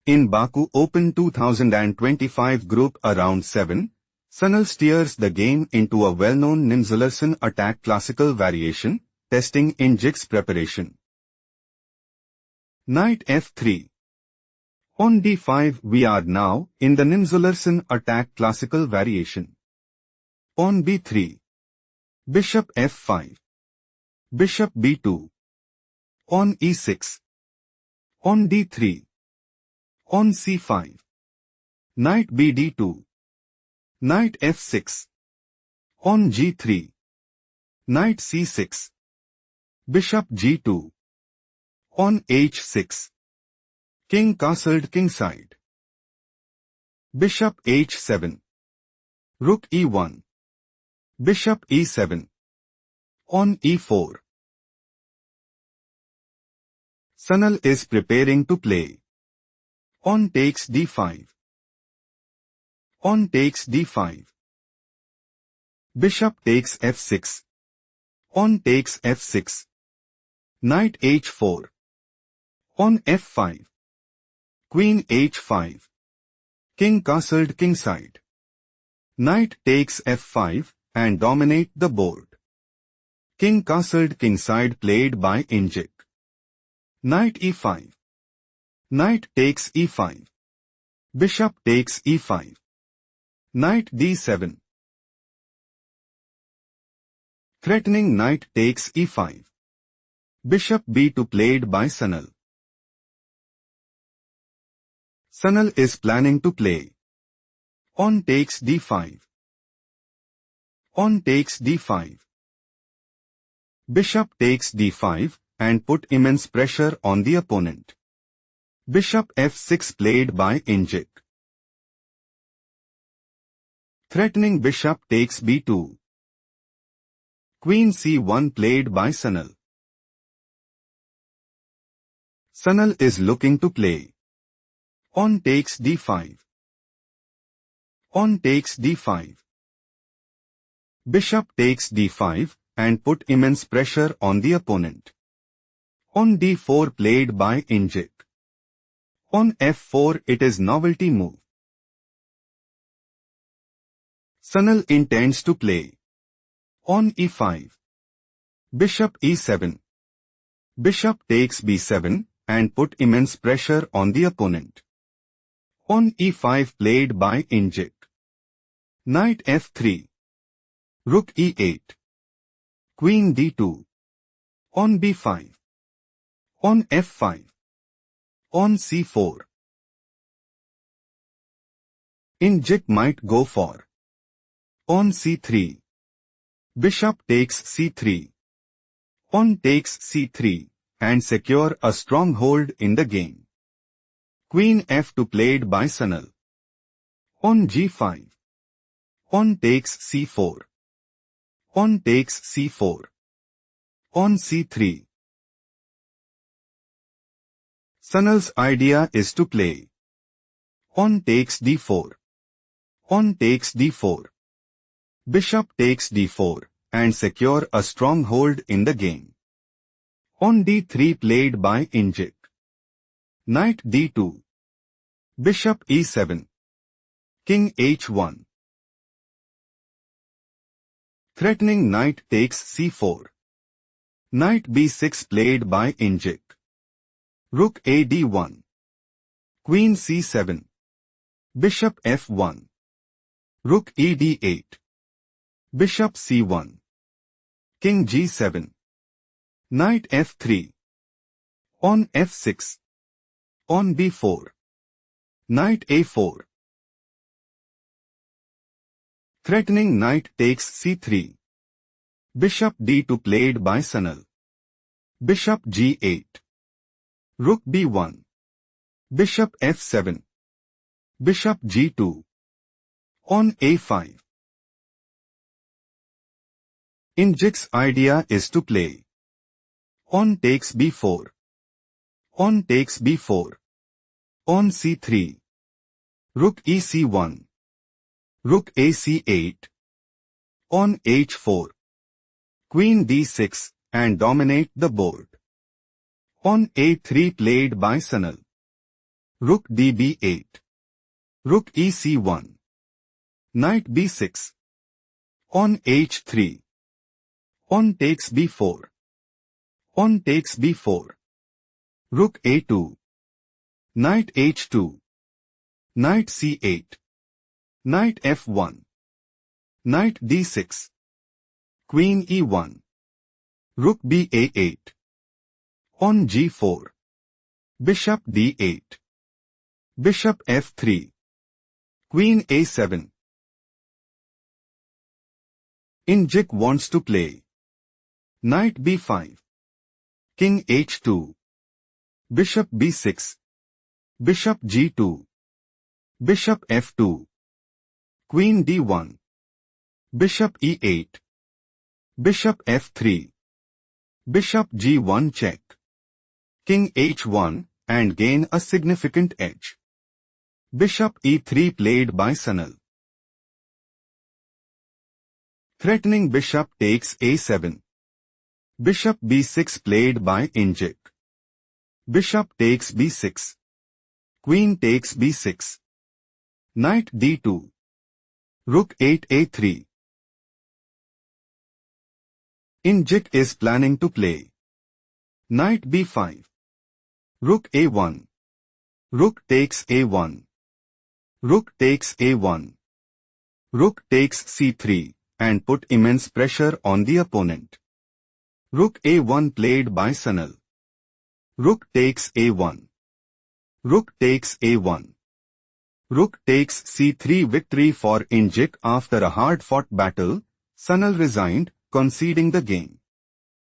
In Baku Open 2025 Group Around 7, Sanal steers the game into a well-known Nimzullerson attack classical variation, testing Indjic's preparation. Knight f3. On d5 we are now in the Nimzullerson attack classical variation. On b3. Bishop f5. Bishop b2. On e6. On d3. On c5. Knight bd2. Knight f6. On g3. Knight c6. Bishop g2. On h6. King castled kingside. Bishop h7. Rook e1. Bishop e7. On e4. Sanal is preparing to play. On takes d5. On takes d5. Bishop takes f6. On takes f6. Knight h4. On f5. Queen h5. King castled kingside. Knight takes f5 and dominate the board. King castled kingside played by Indjic. Knight e5. Knight takes e5. Bishop takes e5. Knight d7. Threatening knight takes e5. Bishop b2 played by Sanal. Sanal is planning to play. On takes d5. On takes d5. Bishop takes d5 and put immense pressure on the opponent. Bishop f6 played by Indjic. Threatening bishop takes b2. Queen c1 played by Sanal. Sanal is looking to play. On takes d5. On takes d5. Bishop takes d5 and put immense pressure on the opponent. On d4 played by Indjic. On f4 it is novelty move. Sanal intends to play. On e5. Bishop e7. Bishop takes b7 and put immense pressure on the opponent. On e5 played by Indjic. Knight f3. Rook e8. Queen d2. On b5. On f5. On c4. Indjic might go for. On c3. Bishop takes c3. On takes c3 and secure a strong hold in the game. Queen f2 played by Sanal. On g5. On takes c4. On takes c4. On c3. Sanal's idea is to play. On takes d4. On takes d4. Bishop takes d4 and secure a strong hold in the game. On d3 played by Indjic. Knight d2. Bishop e7. King h1. Threatening knight takes c4. Knight b6 played by Indjic. Rook a d1. Queen c7. Bishop f1. Rook e d8. Bishop c1. King g7. Knight f3. On f6. On b4. Knight a4. Threatening knight takes c3. Bishop d2 played by Sanal. Bishop g8. Rook b1. Bishop f7. Bishop g2. On a5. Indjic's idea is to play. On takes b4. On takes b4. On c3. Rook ec1. Rook ac8. On h4. Queen d6 and dominate the board. On a3 played by Sanal. Rook db8. Rook ec1. Knight b6. On h3. On takes b4. On takes b4. Rook a2. Knight h2. Knight c8. Knight f1. Knight d6. Queen e1. Rook ba8. On g4. Bishop d8. Bishop f3. Queen a7. Indjic wants to play Knight b5. King h2. Bishop b6. Bishop g2. Bishop f2. Queen d1. Bishop e8. Bishop f3. Bishop g1 check. King h1 and gain a significant edge. Bishop e3 played by Sanal. Threatening bishop takes a7. Bishop b6 played by Indjic. Bishop takes b6. Queen takes b6. Knight d2. Rook 8a3. Indjic is planning to play Knight b5. Rook a1. Rook takes a1. Rook takes a1. Rook takes c3 and put immense pressure on the opponent. Rook a1 played by Sanal. Rook takes a1. Rook takes a1. Rook takes c3 victory for Indjic after a hard-fought battle. Sanal resigned, conceding the game.